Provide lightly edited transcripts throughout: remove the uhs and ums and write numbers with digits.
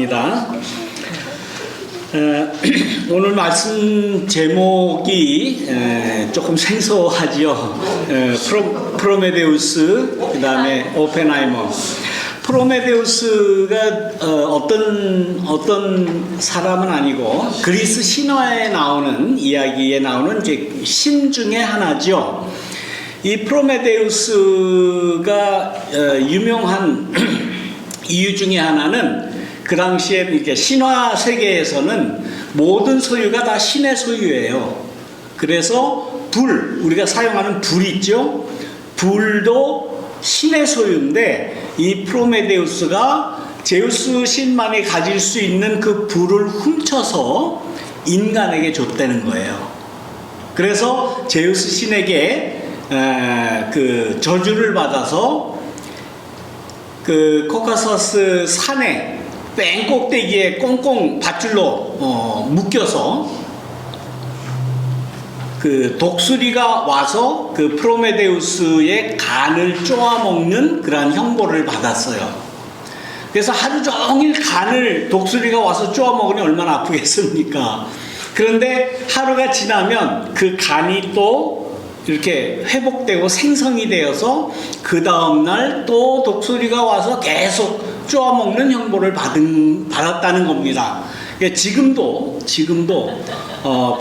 감사합니다. 오늘 말씀 제목이 조금 생소하지요. 프로메데우스, 그 다음에 오펜하이머. 프로메데우스가 어떤 사람은 아니고 그리스 신화에 나오는 이야기에 나오는 이제 신 중에 하나죠. 이 프로메데우스가 유명한 이유 중에 하나는 그 당시에 이렇게 신화 세계에서는 모든 소유가 다 신의 소유예요. 그래서 우리가 사용하는 불 있죠. 불도 신의 소유인데 이 프로메데우스가 제우스 신만이 가질 수 있는 그 불을 훔쳐서 인간에게 줬다는 거예요. 그래서 제우스 신에게 그 저주를 받아서 그 코카서스 산에 뺑 꼭대기에 꽁꽁 밧줄로 묶여서 그 독수리가 와서 그 프로메데우스의 간을 쪼아먹는 그러한 형벌을 받았어요. 그래서 하루 종일 간을 독수리가 와서 쪼아먹으니 얼마나 아프겠습니까? 그런데 하루가 지나면 그 간이 또 이렇게 회복되고 생성이 되어서 그 다음날 또 독수리가 와서 계속 쪼아먹는 형벌을 받았다는 겁니다. 그러니까 지금도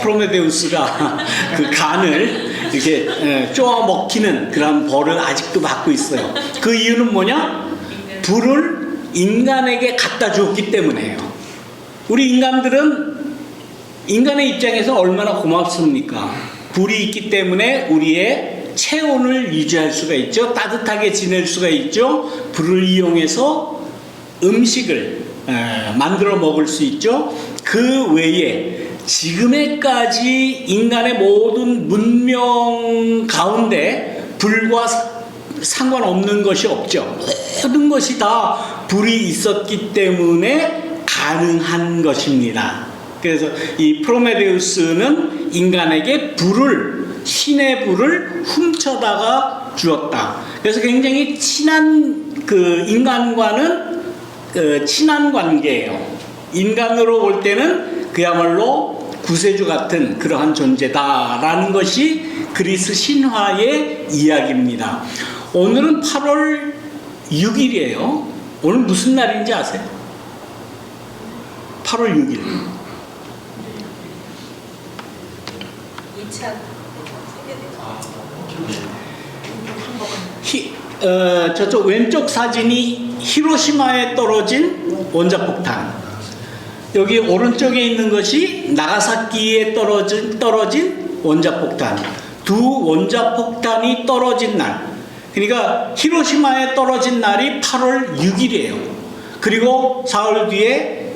프로메데우스가 그 간을 이렇게 쪼아먹히는 그런 벌을 아직도 받고 있어요. 그 이유는 뭐냐? 불을 인간에게 갖다 주었기 때문에요. 우리 인간의 입장에서 얼마나 고맙습니까? 불이 있기 때문에 우리의 체온을 유지할 수가 있죠. 따뜻하게 지낼 수가 있죠. 불을 이용해서 음식을 만들어 먹을 수 있죠. 그 외에 지금에까지 인간의 모든 문명 가운데 불과 상관없는 것이 없죠. 모든 것이 다 불이 있었기 때문에 가능한 것입니다. 그래서 이 프로메데우스는 인간에게 신의 불을 훔쳐다가 주었다. 그래서 굉장히 친한 인간과는 친한 관계예요. 인간으로 볼 때는 그야말로 구세주 같은 그러한 존재다라는 것이 그리스 신화의 이야기입니다. 오늘은 8월 6일이에요. 오늘 무슨 날인지 아세요? 8월 6일. 저쪽 왼쪽 사진이 히로시마에 떨어진 원자폭탄, 여기 오른쪽에 있는 것이 나가사키에 떨어진 원자폭탄. 두 원자폭탄이 떨어진 날, 그러니까 히로시마에 떨어진 날이 8월 6일이에요. 그리고 사흘 뒤에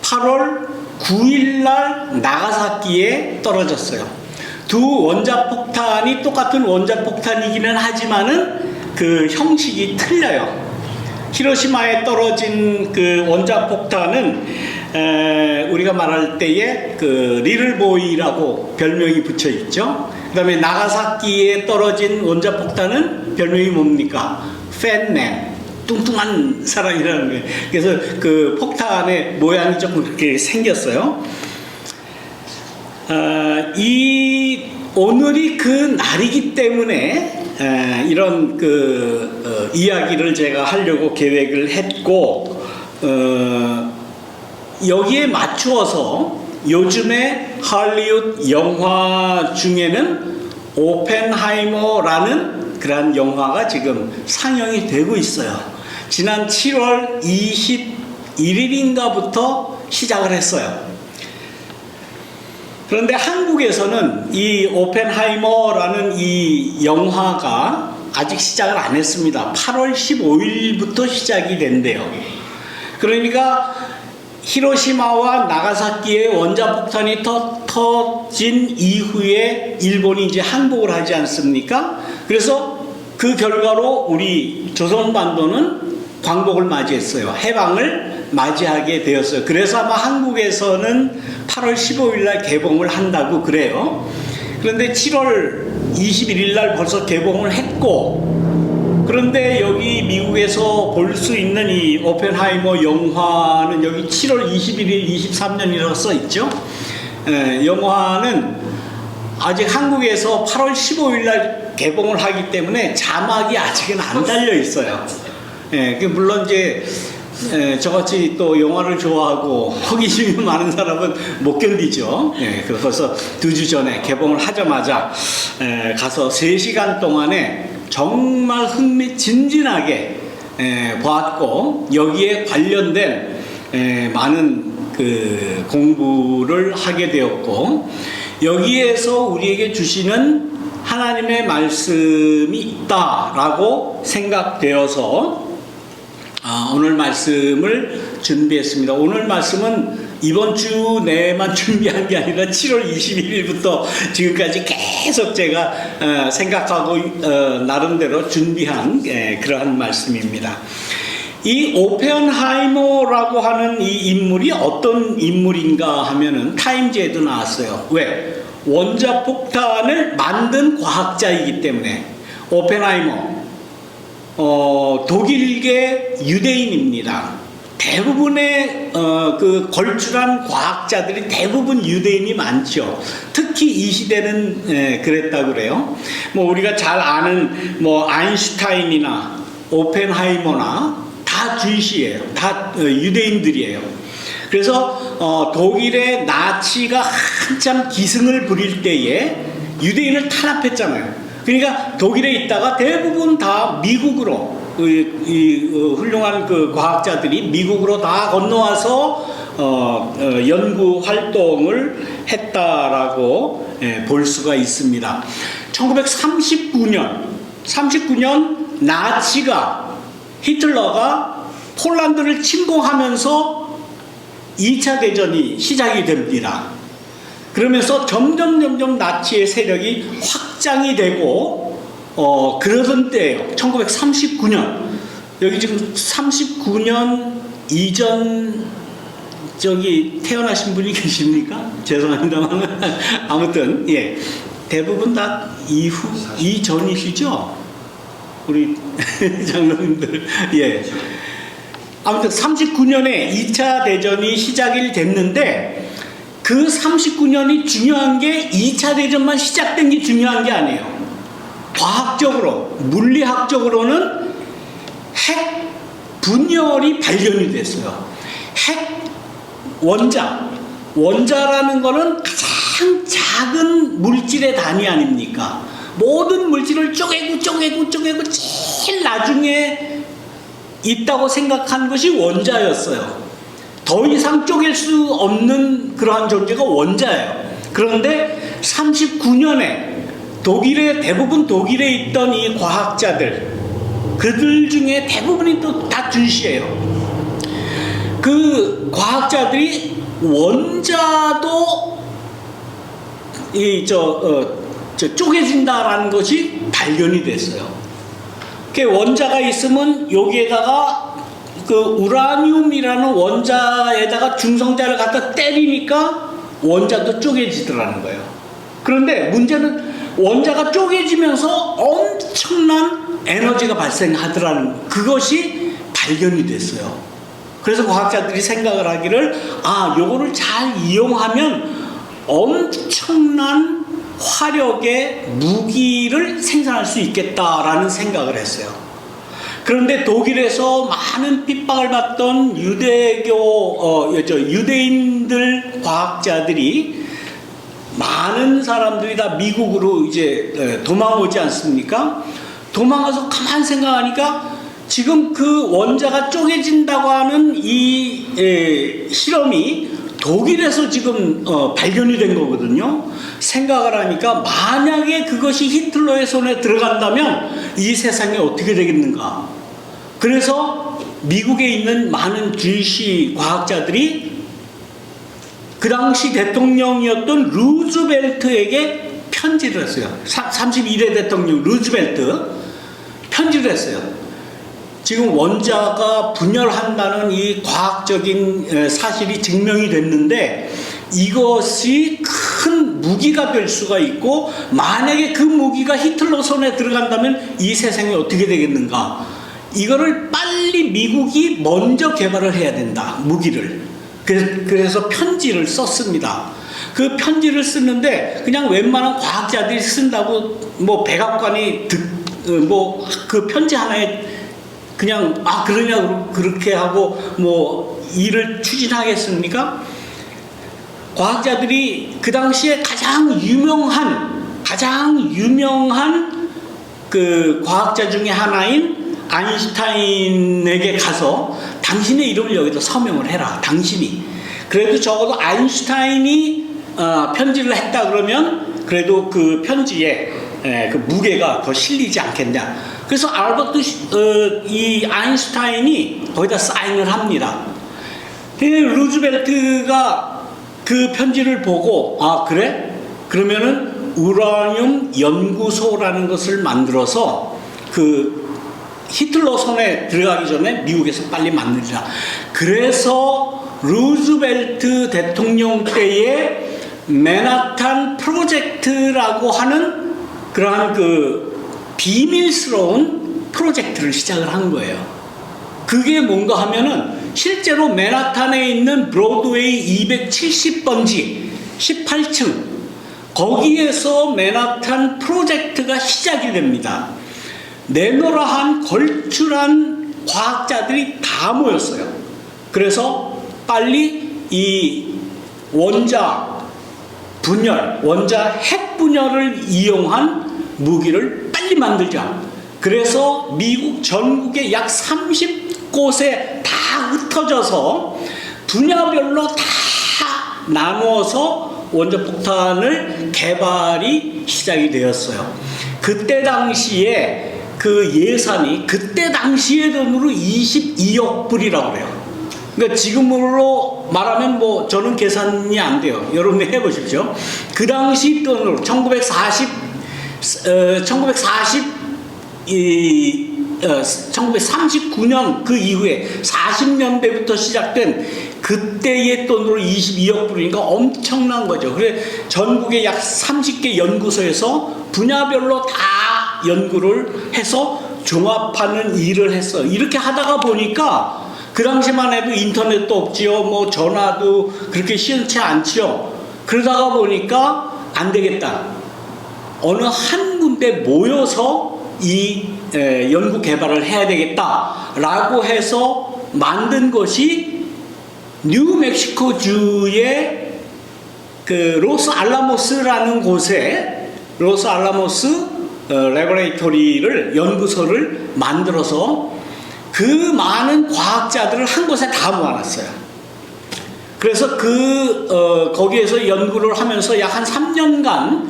8월 9일 날 나가사키에 떨어졌어요. 두 원자폭탄이 똑같은 원자폭탄이기는 하지만은 그 형식이 틀려요. 히로시마에 떨어진 그 원자폭탄은 우리가 말할 때에 그 리틀보이라고 별명이 붙여 있죠. 그 다음에 나가사키에 떨어진 원자폭탄은 별명이 뭡니까? 팻맨, 뚱뚱한 사람이라는 거예요. 그래서 그 폭탄의 모양이 조금 그렇게 생겼어요. 오늘이 그 날이기 때문에 이런 이야기를 제가 하려고 계획을 했고, 여기에 맞추어서 요즘에 할리우드 영화 중에는 오펜하이머라는 그런 영화가 지금 상영이 되고 있어요. 지난 7월 21일인가부터 시작을 했어요. 그런데 한국에서는 이 오펜하이머라는 이 영화가 아직 시작을 안 했습니다. 8월 15일부터 시작이 된대요. 그러니까 히로시마와 나가사키의 원자폭탄이 터진 이후에 일본이 이제 항복을 하지 않습니까? 그래서 그 결과로 우리 조선반도는 광복을 맞이했어요. 해방을 맞이하게 되었어요. 그래서 아마 한국에서는 8월 15일 날 개봉을 한다고 그래요. 그런데 7월 21일 날 벌써 개봉을 했고, 그런데 여기 미국에서 볼 수 있는 이 오펜하이머 영화는 여기 7월 21일 23년이라고 써 있죠. 영화는 아직 한국에서 8월 15일 날 개봉을 하기 때문에 자막이 아직은 안 달려 있어요. 물론 이제 저같이 또 영화를 좋아하고 호기심이 많은 사람은 못 견디죠. 그래서 2주 전에 개봉을 하자마자 가서 3시간 동안에 정말 흥미진진하게 보았고, 여기에 관련된 많은 그 공부를 하게 되었고, 여기에서 우리에게 주시는 하나님의 말씀이 있다라고 생각되어서 오늘 말씀을 준비했습니다. 오늘 말씀은 이번 주 내만 준비한 게 아니라 7월 21일부터 지금까지 계속 제가 생각하고 나름대로 준비한 그러한 말씀입니다. 이 오펜하이머라고 하는 이 인물이 어떤 인물인가 하면은 타임즈에도 나왔어요. 왜? 원자폭탄을 만든 과학자이기 때문에. 오펜하이머 독일계 유대인입니다. 대부분의 그 걸출한 과학자들이 대부분 유대인이 많죠. 특히 이 시대는 그랬다고 그래요. 뭐 우리가 잘 아는 뭐 아인슈타인이나 오펜하이머나 다 주이시예요. 다 유대인들이에요. 그래서 독일의 나치가 한참 기승을 부릴 때에 유대인을 탄압했잖아요. 그러니까 독일에 있다가 대부분 다 미국으로 훌륭한 그 과학자들이 미국으로 다 건너와서 연구 활동을 했다라고 볼 수가 있습니다. 1939년 나치가 히틀러가 폴란드를 침공하면서 2차 대전이 시작이 됩니다. 그러면서 점점 나치의 세력이 확장이 되고 그러던 때예요. 1939년. 여기 지금 39년 이전 저기 태어나신 분이 계십니까? 죄송합니다만 아무튼 대부분 다 이전이시죠? 우리 장로님들. 아무튼 39년에 2차 대전이 시작이 됐는데, 그 39년이 중요한 게 2차 대전만 시작된 게 중요한 게 아니에요. 과학적으로, 물리학적으로는 핵 분열이 발견이 됐어요. 핵 원자라는 거는 가장 작은 물질의 단위 아닙니까? 모든 물질을 쪼개고 제일 나중에 있다고 생각한 것이 원자였어요. 더 이상 쪼갤 수 없는 그러한 존재가 원자예요. 그런데 39년에 대부분 독일에 있던 이 과학자들, 그들 중에 대부분이 또 다 주시예요. 그 과학자들이 원자도 쪼개진다라는 것이 발견이 됐어요. 원자가 있으면 여기에다가 그 우라늄이라는 원자에다가 중성자를 갖다 때리니까 원자도 쪼개지더라는 거예요. 그런데 문제는 원자가 쪼개지면서 엄청난 에너지가 발생하더라는 그것이 발견이 됐어요. 그래서 과학자들이 생각을 하기를 요거를 잘 이용하면 엄청난 화력의 무기를 생산할 수 있겠다라는 생각을 했어요. 그런데 독일에서 많은 핍박을 받던 유대인들 과학자들이 많은 사람들이 다 미국으로 이제 도망오지 않습니까? 도망가서 가만 생각하니까 지금 그 원자가 쪼개진다고 하는 이 실험이 독일에서 지금 발견이 된 거거든요. 생각을 하니까 만약에 그것이 히틀러의 손에 들어간다면 이 세상이 어떻게 되겠는가. 그래서 미국에 있는 많은 주이시 과학자들이 그 당시 대통령이었던 루즈벨트에게 편지를 했어요. 31대 대통령 루즈벨트 편지를 했어요. 지금 원자가 분열한다는 이 과학적인 사실이 증명이 됐는데 이것이 큰 무기가 될 수가 있고, 만약에 그 무기가 히틀러 손에 들어간다면 이 세상이 어떻게 되겠는가. 이거를 빨리 미국이 먼저 개발을 해야 된다, 무기를. 그래서 편지를 썼습니다. 그 편지를 쓰는데 그냥 웬만한 과학자들이 쓴다고 뭐 백악관이 뭐 그 편지 하나에 그냥 그러냐 그렇게 하고 뭐 일을 추진하겠습니까? 과학자들이 그 당시에 가장 유명한 그 과학자 중에 하나인 아인슈타인에게 가서 당신의 이름을 여기다 서명을 해라, 당신이. 그래도 적어도 아인슈타인이 편지를 했다 그러면 그래도 그 편지에 그 무게가 더 실리지 않겠냐. 그래서 이 아인슈타인이 거기다 사인을 합니다. 루즈벨트가 그 편지를 보고 그래? 그러면은 우라늄 연구소라는 것을 만들어서 그 히틀러 손에 들어가기 전에 미국에서 빨리 만들자. 그래서 루즈벨트 대통령 때에 맨하탄 프로젝트라고 하는 그러한 그 비밀스러운 프로젝트를 시작을 한 거예요. 그게 뭔가 하면은 실제로 맨하탄에 있는 브로드웨이 270번지 18층 거기에서 맨하탄 프로젝트가 시작이 됩니다. 내노라한 걸출한 과학자들이 다 모였어요. 그래서 빨리 이 원자 핵 분열을 이용한 무기를 빨리 만들자. 그래서 미국 전국에 약 30곳에 다 흩어져서 분야별로 다 나누어서 원자폭탄을 개발이 시작이 되었어요. 그때 당시에 그 예산이 그때 당시의 돈으로 22억 불이라고 그래요. 그러니까 지금으로 말하면 뭐 저는 계산이 안 돼요. 여러분이 해보십시오. 그 당시 돈으로 1939년 그 이후에 40년대부터 시작된 그때의 돈으로 22억 불이니까 엄청난 거죠. 그래 전국에 약 30개 연구소에서 분야별로 다 연구를 해서 종합하는 일을 했어요. 이렇게 하다가 보니까 그 당시만 해도 인터넷도 없지요. 뭐 전화도 그렇게 시원치 않지요. 그러다가 보니까 안 되겠다. 어느 한 군데 모여서 이 연구 개발을 해야 되겠다라고 해서 만든 것이 뉴멕시코주의 그 로스알라모스라는 곳에 로스알라모스 레버레이토리를 연구소를 만들어서 그 많은 과학자들을 한 곳에 다 모아놨어요. 그래서 거기에서 연구를 하면서 약 한 3년간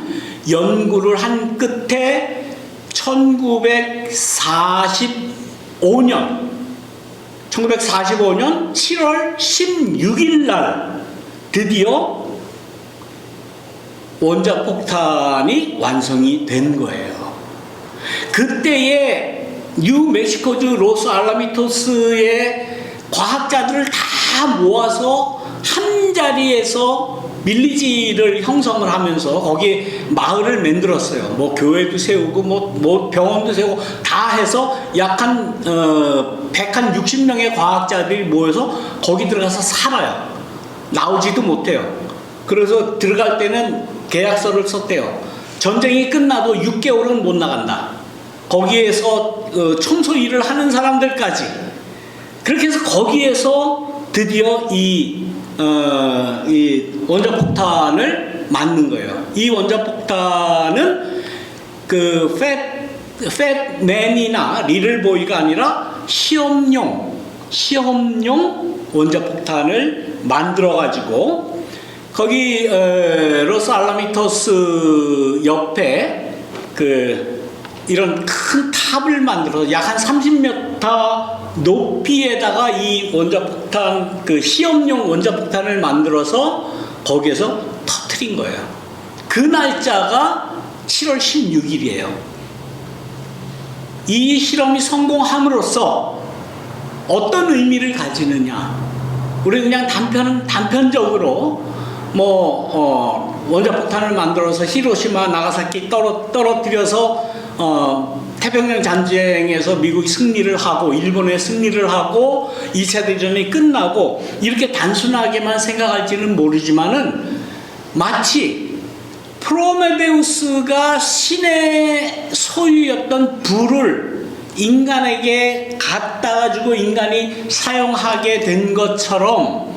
연구를 한 끝에 1945년 7월 16일 날 드디어 원자폭탄이 완성이 된 거예요. 그때에 뉴멕시코주 로스알라미토스의 과학자들을 다 모아서 한 자리에서 밀리지를 형성을 하면서 거기에 마을을 만들었어요. 뭐 교회도 세우고 뭐 병원도 세우고 다 해서 약 한 160명의 과학자들이 모여서 거기 들어가서 살아요. 나오지도 못해요. 그래서 들어갈 때는 계약서를 썼대요. 전쟁이 끝나도 6개월은 못 나간다. 거기에서 청소 일을 하는 사람들까지. 그렇게 해서 거기에서 드디어 이 원자폭탄을 만든 거예요. 이 원자폭탄은 그 팻맨이나 리틀보이가 아니라 시험용 원자폭탄을 만들어 가지고 거기 로스알라미토스 옆에 이런 큰 탑을 만들어서 약 한 30m 높이에다가 이 원자폭탄 시험용 원자폭탄을 만들어서 거기에서 터뜨린 거예요. 그 날짜가 7월 16일이에요. 이 실험이 성공함으로써 어떤 의미를 가지느냐? 우리 그냥 단편적으로 원자폭탄을 만들어서 히로시마, 나가사키 떨어뜨려서 태평양 전쟁에서 미국이 승리를 하고 일본의 승리를 하고 2차 대전이 끝나고 이렇게 단순하게만 생각할지는 모르지만은 마치 프로메데우스가 신의 소유였던 불을 인간에게 갖다 주고 인간이 사용하게 된 것처럼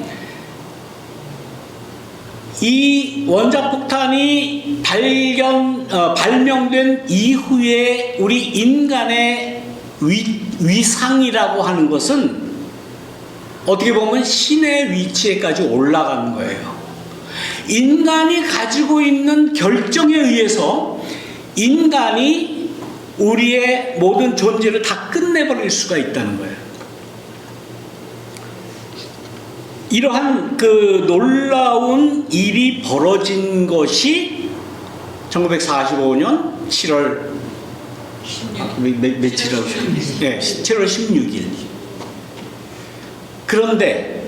이 원자폭탄이 발명된 이후에 우리 인간의 위상이라고 하는 것은 어떻게 보면 신의 위치에까지 올라간 거예요. 인간이 가지고 있는 결정에 의해서 인간이 우리의 모든 존재를 다 끝내버릴 수가 있다는 거예요. 이러한 그 놀라운 일이 벌어진 것이 1945년 7월 16일. 며칠이라고? 네, 7월 16일. 그런데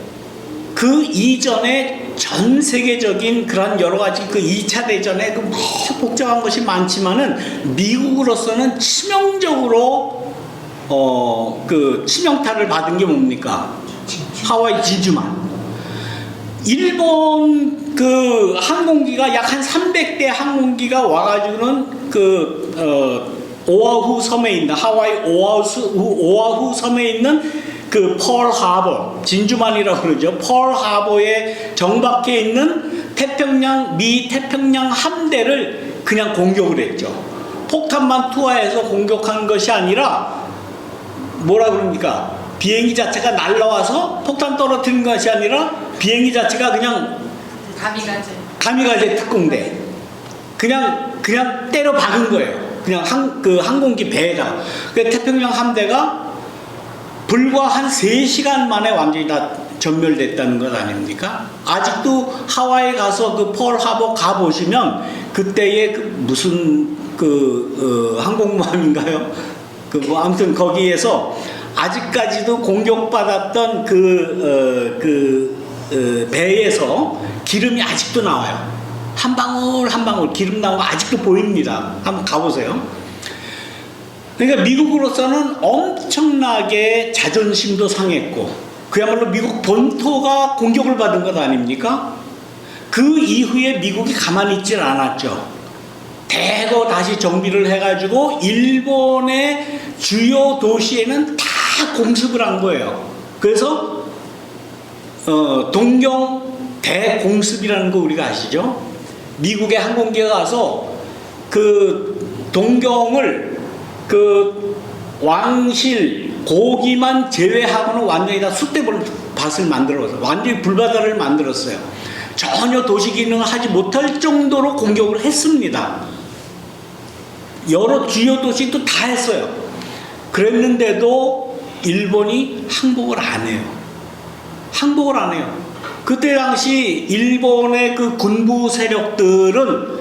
그 이전에 전 세계적인 그런 여러 가지 그 2차 대전에 그 복잡한 것이 많지만은 미국으로서는 치명적으로 그 치명타를 받은 게 뭡니까? 하와이 진주만. 일본 그 항공기가 약 한 300대 항공기가 와가지고는 오아후 섬에 있는 하와이 오아후 섬에 있는 그 펄 하버, 진주만이라고 그러죠. 펄 하버에 정박해 있는 미 태평양 함대를 그냥 공격을 했죠. 폭탄만 투하해서 공격한 것이 아니라 뭐라 그럽니까? 비행기 자체가 날라와서 폭탄 떨어뜨린 것이 아니라 비행기 자체가 그냥 가미가제 특공대 그냥 때려 박은 거예요. 그냥 항공기 배에다. 그 태평양 함대가 불과 한 3시간 만에 완전히 다 전멸됐다는 것 아닙니까? 아직도 하와이 가서 그 펄 하버 가 보시면 그때의 무슨 항공모함인가요? 아무튼 거기에서 아직까지도 공격받았던 배에서 기름이 아직도 나와요. 한 방울 한 방울 기름 나오고 아직도 보입니다. 한번 가보세요. 그러니까 미국으로서는 엄청나게 자존심도 상했고 그야말로 미국 본토가 공격을 받은 것 아닙니까? 그 이후에 미국이 가만히 있질 않았죠. 대거 다시 정비를 해가지고 일본의 주요 도시에는 다 공습을 한 거예요. 그래서 동경 대공습이라는 거 우리가 아시죠? 미국의 항공기가 가서 그 동경을 왕실 고기만 제외하고는 완전히 다 숯대밭을 만들어서 완전히 불바다를 만들었어요. 전혀 도시 기능을 하지 못할 정도로 공격을 했습니다. 여러 주요 도시도 다 했어요. 그랬는데도 일본이 항복을 안 해요. 항복을 안 해요. 그때 당시 일본의 그 군부 세력들은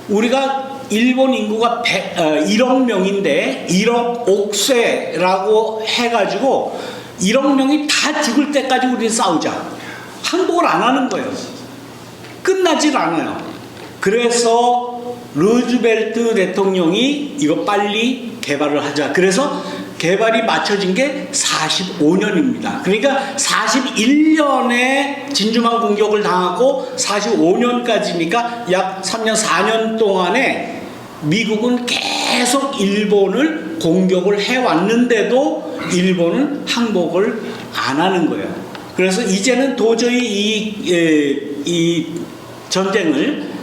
우리가 일본 인구가 1억 명인데 1억 옥쇄라고 해가지고 1억 명이 다 죽을 때까지 우리 싸우자. 항복을 안 하는 거예요. 끝나질 않아요. 그래서 루즈벨트 대통령이 이거 빨리 개발을 하자. 그래서 개발이 맞춰진 게 45년입니다. 그러니까 41년에 진주만 공격을 당하고 45년까지니까 약 3년 4년 동안에 미국은 계속 일본을 공격을 해왔는데도 일본은 항복을 안 하는 거예요. 그래서 이제는 도저히 이 전쟁을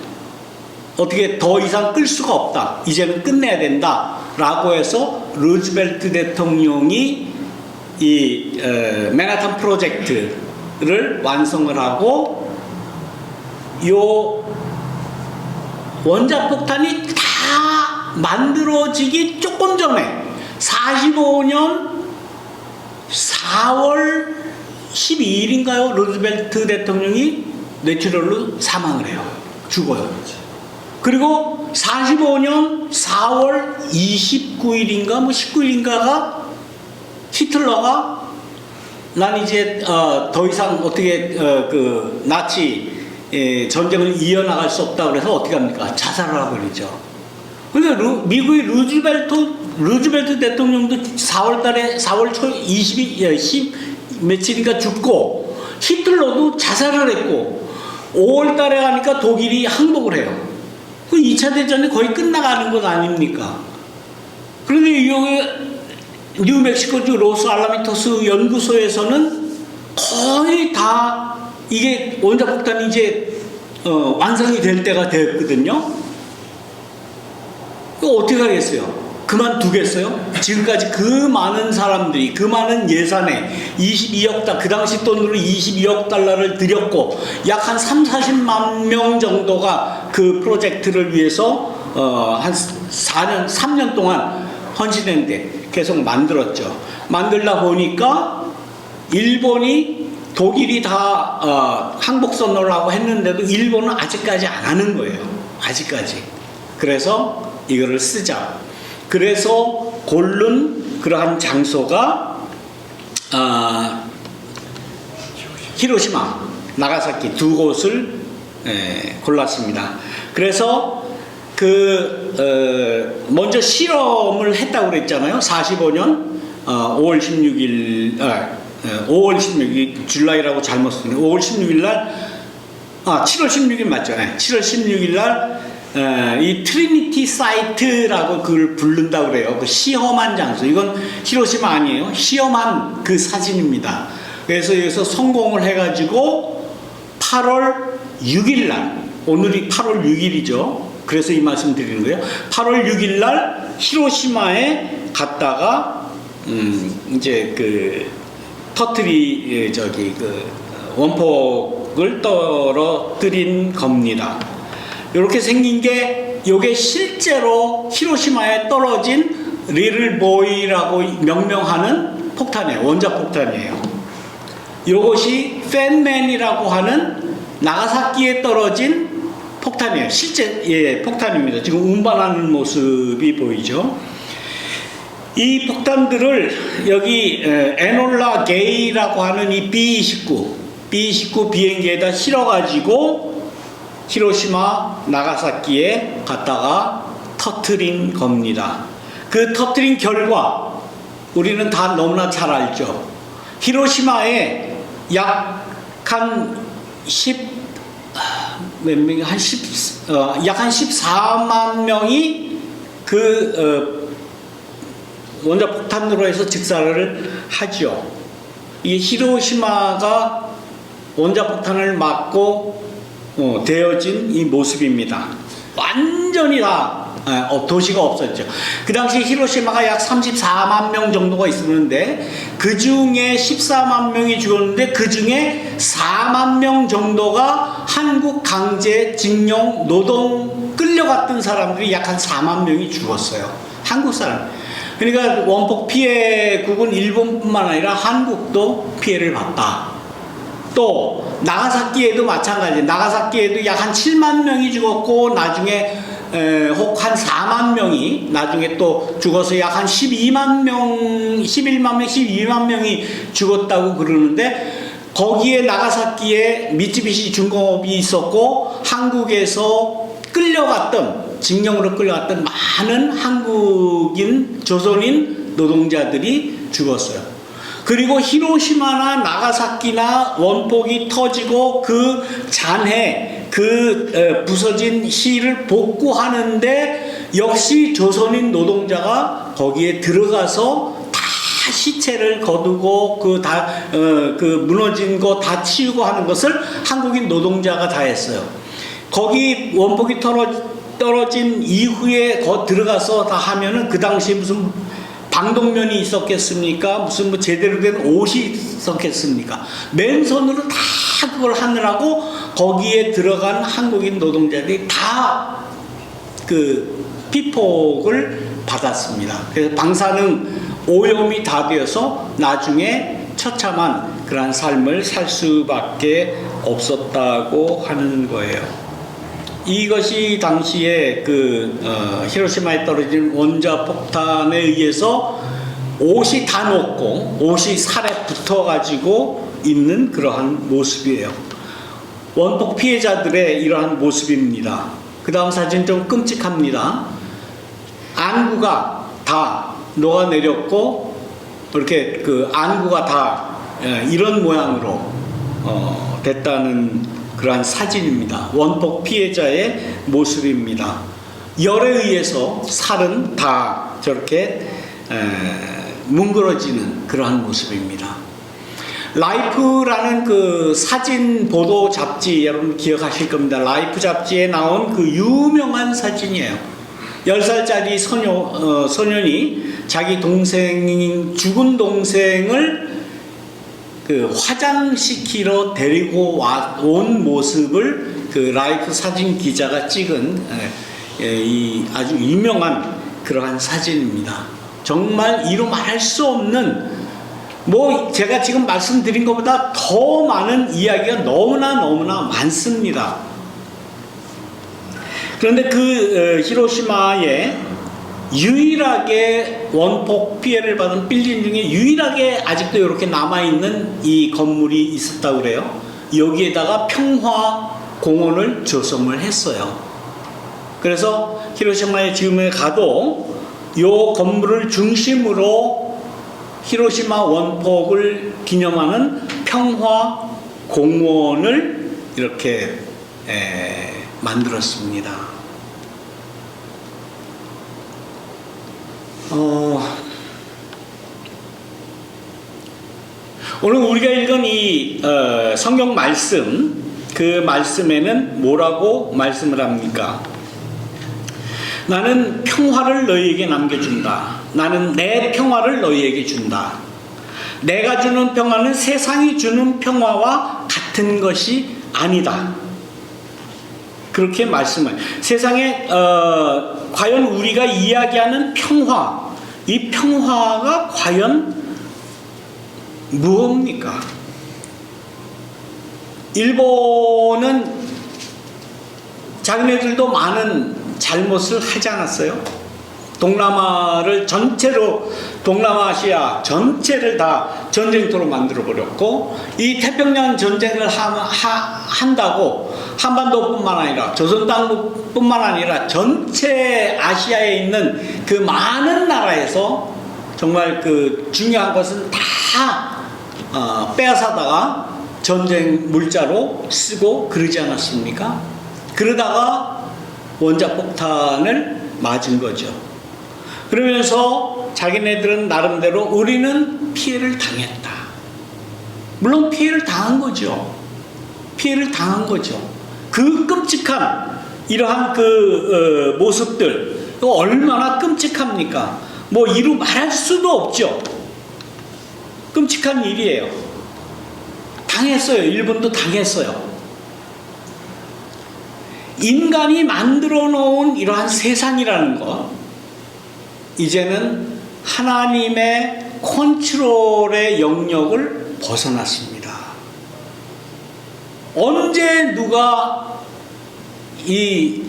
어떻게 더 이상 끌 수가 없다. 이제는 끝내야 된다. 라고 해서 루즈벨트 대통령이 이 맨하탄 프로젝트를 완성을 하고 요 원자폭탄이 다 만들어지기 조금 전에 45년 4월 12일인가요? 루즈벨트 대통령이 뇌출혈로 사망을 해요. 죽어요. 그리고 45년 4월 29일인가 뭐 19일인가가 히틀러가 난 이제 더 이상 어떻게 그 나치 전쟁을 이어나갈 수 없다 그래서 어떻게 합니까? 자살을 하버리죠. 근데 미국의 루즈벨트 대통령도 4월 초 10 며칠인가 죽고, 히틀러도 자살을 했고, 5월 달에 가니까 독일이 항복을 해요. 그 2차 대전이 거의 끝나가는 것 아닙니까? 그런데 이 뉴멕시코주 로스 알라미토스 연구소에서는 거의 다 이게 원자폭탄이 이제 완성이 될 때가 됐거든요. 그거 어떻게 하겠어요? 그만두겠어요? 지금까지 그 많은 사람들이 그 많은 예산에 22억 달러, 그 당시 돈으로 22억 달러를 들였고 약 한 30-40만 명 정도가 그 프로젝트를 위해서 한 3년 동안 헌신했는데 계속 만들었죠. 만들다 보니까 일본이, 독일이 다 항복 선언을 하고 했는데도 일본은 아직까지 안 하는 거예요. 아직까지. 그래서 이거를 쓰자. 그래서 고른 그러한 장소가 히로시마, 나가사키 두 곳을 골랐습니다. 그래서 먼저 실험을 했다고 그랬잖아요. 45년 5월 16일 5월 16일 줄라이라고 잘못 썼네요. 5월 16일 날 7월 16일 맞죠? 7월 16일 날 이 트리니티 사이트라고 그걸 부른다고 그래요. 그 시험한 장소. 이건 히로시마 아니에요. 시험한 그 사진입니다. 그래서 여기서 성공을 해가지고 8월 6일 날, 오늘이 8월 6일이죠. 그래서 이 말씀 드리는 거예요. 8월 6일 날 히로시마에 갔다가 이제 그 원폭을 떨어뜨린 겁니다. 이렇게 생긴 게, 요게 실제로 히로시마에 떨어진 리틀 보이라고 명명하는 폭탄이에요. 원자폭탄이에요. 요것이 팬맨이라고 하는 나가사키에 떨어진 폭탄이에요. 실제 폭탄입니다. 지금 운반하는 모습이 보이죠. 이 폭탄들을 여기 에놀라 게이라고 하는 이 B-29 비행기에다 실어가지고 히로시마, 나가사키에 갔다가 터뜨린 겁니다. 그 터뜨린 결과 우리는 다 너무나 잘 알죠. 히로시마에 약 한 14만 명이 원자폭탄으로 해서 직사를 하죠. 이 히로시마가 원자폭탄을 맞고 되어진 이 모습입니다. 완전히 다 도시가 없었죠. 그 당시 히로시마가 약 34만 명 정도가 있었는데 그 중에 14만 명이 죽었는데 그 중에 4만 명 정도가 한국 강제 징용 노동 끌려갔던 사람들이 약 한 4만 명이 죽었어요. 한국 사람. 그러니까 원폭 피해국은 일본뿐만 아니라 한국도 피해를 봤다. 또 나가사키에도 마찬가지. 나가사키에도 약 한 7만 명이 죽었고 나중에 혹 한 4만 명이 나중에 또 죽어서 약 한 11만 명, 12만 명이 죽었다고 그러는데, 거기에 나가사키에 미쯔비시 중공업이 있었고 한국에서 징용으로 끌려갔던 많은 한국인, 조선인 노동자들이 죽었어요. 그리고 히로시마나 나가사키나 원폭이 터지고 그 잔해, 부서진 시를 복구하는데 역시 조선인 노동자가 거기에 들어가서 다 시체를 거두고 무너진 거 다 치우고 하는 것을 한국인 노동자가 다 했어요. 거기 원폭이 떨어진 이후에 들어가서 다 하면은 그 당시에 무슨 방독면이 있었겠습니까? 무슨 제대로 된 옷이 있었겠습니까? 맨손으로 다 그걸 하느라고 거기에 들어간 한국인 노동자들이 다 피폭을 받았습니다. 그래서 방사능 오염이 다 되어서 나중에 처참한 그런 삶을 살 수밖에 없었다고 하는 거예요. 이것이 당시에 히로시마에 떨어진 원자폭탄에 의해서 옷이 다 녹고 옷이 살에 붙어가지고 있는 그러한 모습이에요. 원폭 피해자들의 이러한 모습입니다. 그 다음 사진 좀 끔찍합니다. 안구가 다 녹아내렸고 이렇게 그 안구가 다 이런 모양으로 됐다는 그러한 사진입니다. 원폭 피해자의 모습입니다. 열에 의해서 살은 다 저렇게 뭉그러지는 그러한 모습입니다. 라이프라는 그 사진 보도 잡지 여러분 기억하실 겁니다. 라이프 잡지에 나온 그 유명한 사진이에요. 10살짜리 소년이 자기 죽은 동생을 그 화장시키러 데리고 온 모습을 그 라이프 사진 기자가 찍은 이 아주 유명한 그러한 사진입니다. 정말 이루 말할 수 없는, 뭐 제가 지금 말씀드린 것보다 더 많은 이야기가 너무나 많습니다. 그런데 그 히로시마에 유일하게 원폭 피해를 받은 빌딩 중에 유일하게 아직도 이렇게 남아있는 이 건물이 있었다고 그래요. 여기에다가 평화공원을 조성을 했어요. 그래서 히로시마에 지금에 가도 이 건물을 중심으로 히로시마 원폭을 기념하는 평화공원을 이렇게 만들었습니다. 오늘 우리가 읽은 이 성경 말씀, 그 말씀에는 뭐라고 말씀을 합니까? 나는 평화를 너희에게 남겨준다. 나는 내 평화를 너희에게 준다. 내가 주는 평화는 세상이 주는 평화와 같은 것이 아니다. 그렇게 말씀을. 세상에 과연 우리가 이야기하는 평화, 이 평화가 과연 무엇입니까? 일본은 자기네들도 많은 잘못을 하지 않았어요? 동남아를 전체로, 동남아시아 전체를 다 전쟁터로 만들어버렸고, 이 태평양 전쟁을 한다고 한반도뿐만 아니라 조선 땅뿐만 아니라 전체 아시아에 있는 그 많은 나라에서 정말 그 중요한 것은 다 빼앗아다가 전쟁 물자로 쓰고 그러지 않았습니까? 그러다가 원자폭탄을 맞은 거죠. 그러면서 자기네들은 나름대로 우리는 피해를 당했다. 물론 피해를 당한 거죠. 피해를 당한 거죠. 그 끔찍한 이러한 그 모습들 또 얼마나 끔찍합니까? 뭐 이루 말할 수도 없죠. 끔찍한 일이에요. 당했어요. 일본도 당했어요. 인간이 만들어 놓은 이러한 세상이라는 것, 이제는 하나님의 컨트롤의 영역을 벗어났습니다. 언제 누가 이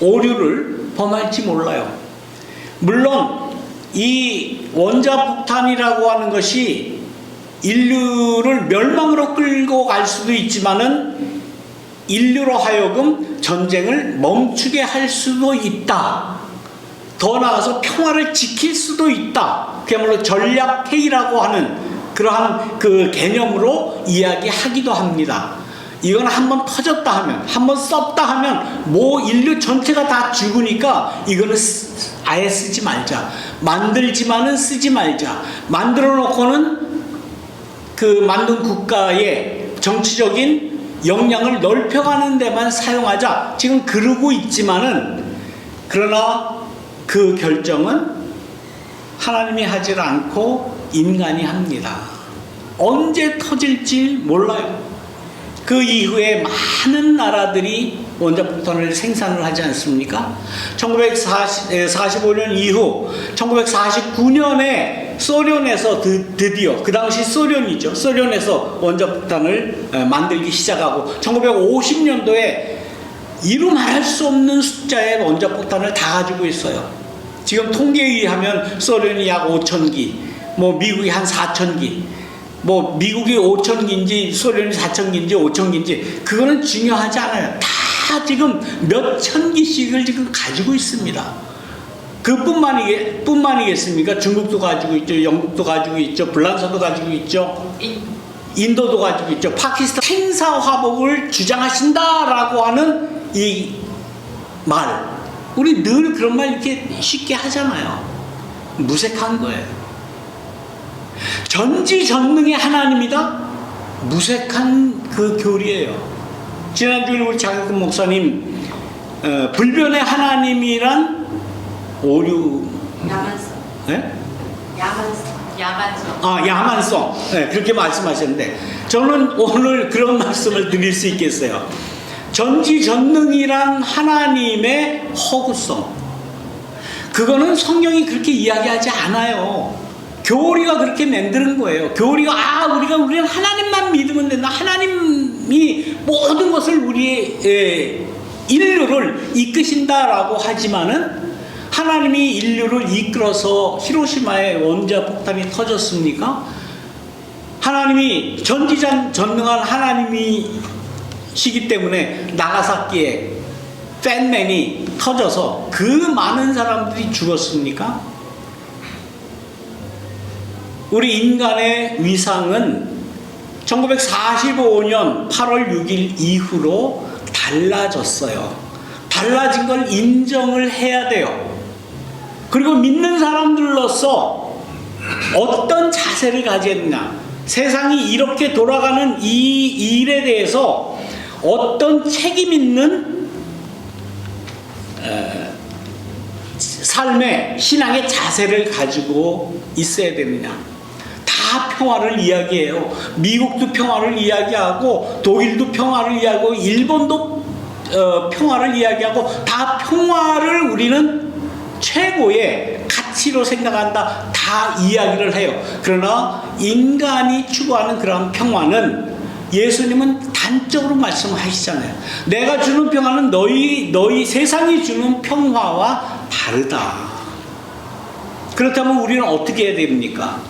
오류를 범할지 몰라요. 물론 이 원자폭탄이라고 하는 것이 인류를 멸망으로 끌고 갈 수도 있지만은 인류로 하여금 전쟁을 멈추게 할 수도 있다. 더 나아가서 평화를 지킬 수도 있다. 그야말로 전략회의라고 하는 그러한 그 개념으로 이야기하기도 합니다. 이건 한번 터졌다 하면, 한번 썼다 하면 뭐 인류 전체가 다 죽으니까 이거는 아예 쓰지 말자. 만들지만은 쓰지 말자. 만들어 놓고는 그 만든 국가의 정치적인 역량을 넓혀가는 데만 사용하자. 지금 그러고 있지만은, 그러나 그 결정은 하나님이 하지 않고 인간이 합니다. 언제 터질지 몰라요. 그 이후에 많은 나라들이 원자폭탄을 생산을 하지 않습니까? 1945년 이후 1949년에 소련에서 드디어, 그 당시 소련이죠. 소련에서 원자폭탄을 만들기 시작하고 1950년도에 이루 말할 수 없는 숫자의 원자폭탄을 다 가지고 있어요. 지금 통계에 의하면 소련이 약 5,000기, 뭐 미국이 한 4,000기, 뭐 미국이 5,000기인지 소련이 4,000기인지 5,000기인지 그거는 중요하지 않아요. 다 지금 몇천 기씩을 지금 가지고 있습니다. 그뿐만이겠습니까? 중국도 가지고 있죠, 영국도 가지고 있죠, 불란서도 가지고 있죠, 인도도 가지고 있죠. 파키스탄 생사 화복을 주장하신다라고 하는 이 말, 우리 늘 그런 말 이렇게 쉽게 하잖아요. 무색한 거예요. 전지전능의 하나님이다? 무색한 그 교리예요. 지난주에 우리 장혁근 목사님 불변의 하나님이란 오류 야만성. 네? 야만성. 야만성. 네, 그렇게 말씀하셨는데 저는 오늘 그런 말씀을 드릴 수 있겠어요. 전지전능이란 하나님의 허구성. 그거는 성경이 그렇게 이야기하지 않아요. 교리가 그렇게 만드는 거예요. 교리가 우리는 하나님만 믿으면 된다. 하나님이 모든 것을 우리의 인류를 이끄신다라고 하지만은 하나님이 인류를 이끌어서 히로시마에 원자폭탄이 터졌습니까? 하나님이 전지전능한 하나님이시기 때문에 나가사키에 팬맨이 터져서 그 많은 사람들이 죽었습니까? 우리 인간의 위상은 1945년 8월 6일 이후로 달라졌어요. 달라진 걸 인정을 해야 돼요. 그리고 믿는 사람들로서 어떤 자세를 가져야 되냐, 세상이 이렇게 돌아가는 이 일에 대해서 어떤 책임 있는 삶의 신앙의 자세를 가지고 있어야 되느냐. 다 평화를 이야기해요. 미국도 평화를 이야기하고 독일도 평화를 이야기하고 일본도 평화를 이야기하고 다 평화를 우리는 최고의 가치로 생각한다. 다 이야기를 해요. 그러나 인간이 추구하는 그런 평화는 예수님은 단적으로 말씀하시잖아요. 내가 주는 평화는 너희 세상이 주는 평화와 다르다. 그렇다면 우리는 어떻게 해야 됩니까?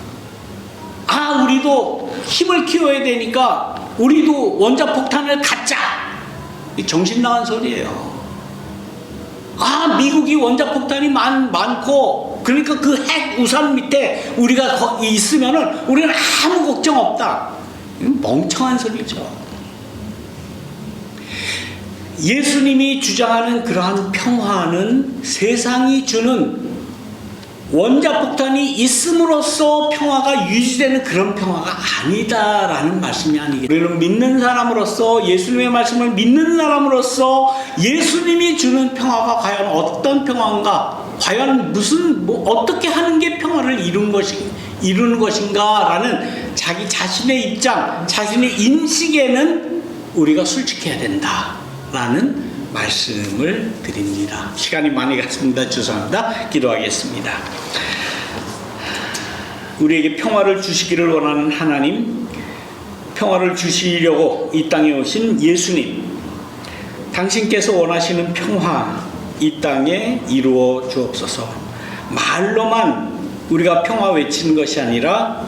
우리도 힘을 키워야 되니까 우리도 원자폭탄을 갖자. 정신 나간 소리예요. 미국이 원자폭탄이 많고 그러니까 그 핵 우산 밑에 우리가 거기 있으면은 우리는 아무 걱정 없다. 멍청한 소리죠. 예수님이 주장하는 그러한 평화는 세상이 주는 원자폭탄이 있음으로써 평화가 유지되는 그런 평화가 아니다라는 말씀이 아니겠죠. 우리는 믿는 사람으로서, 예수님의 말씀을 믿는 사람으로서 예수님이 주는 평화가 과연 어떤 평화인가, 과연 어떻게 하는 게 평화를 이루는 것인가라는 자기 자신의 입장, 자신의 인식에는 우리가 솔직해야 된다라는 말씀을 드립니다. 시간이 많이 갔습니다. 죄송합니다. 기도하겠습니다. 우리에게 평화를 주시기를 원하는 하나님, 평화를 주시려고 이 땅에 오신 예수님, 당신께서 원하시는 평화 이 땅에 이루어 주옵소서. 말로만 우리가 평화 외치는 것이 아니라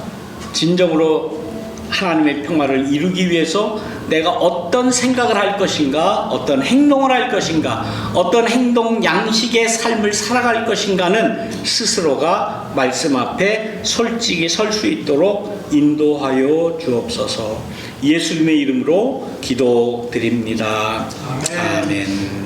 진정으로 하나님의 평화를 이루기 위해서 내가 어떤 생각을 할 것인가, 어떤 행동을 할 것인가, 어떤 행동 양식의 삶을 살아갈 것인가는 스스로가 말씀 앞에 솔직히 설 수 있도록 인도하여 주옵소서. 예수님의 이름으로 기도드립니다. 아멘.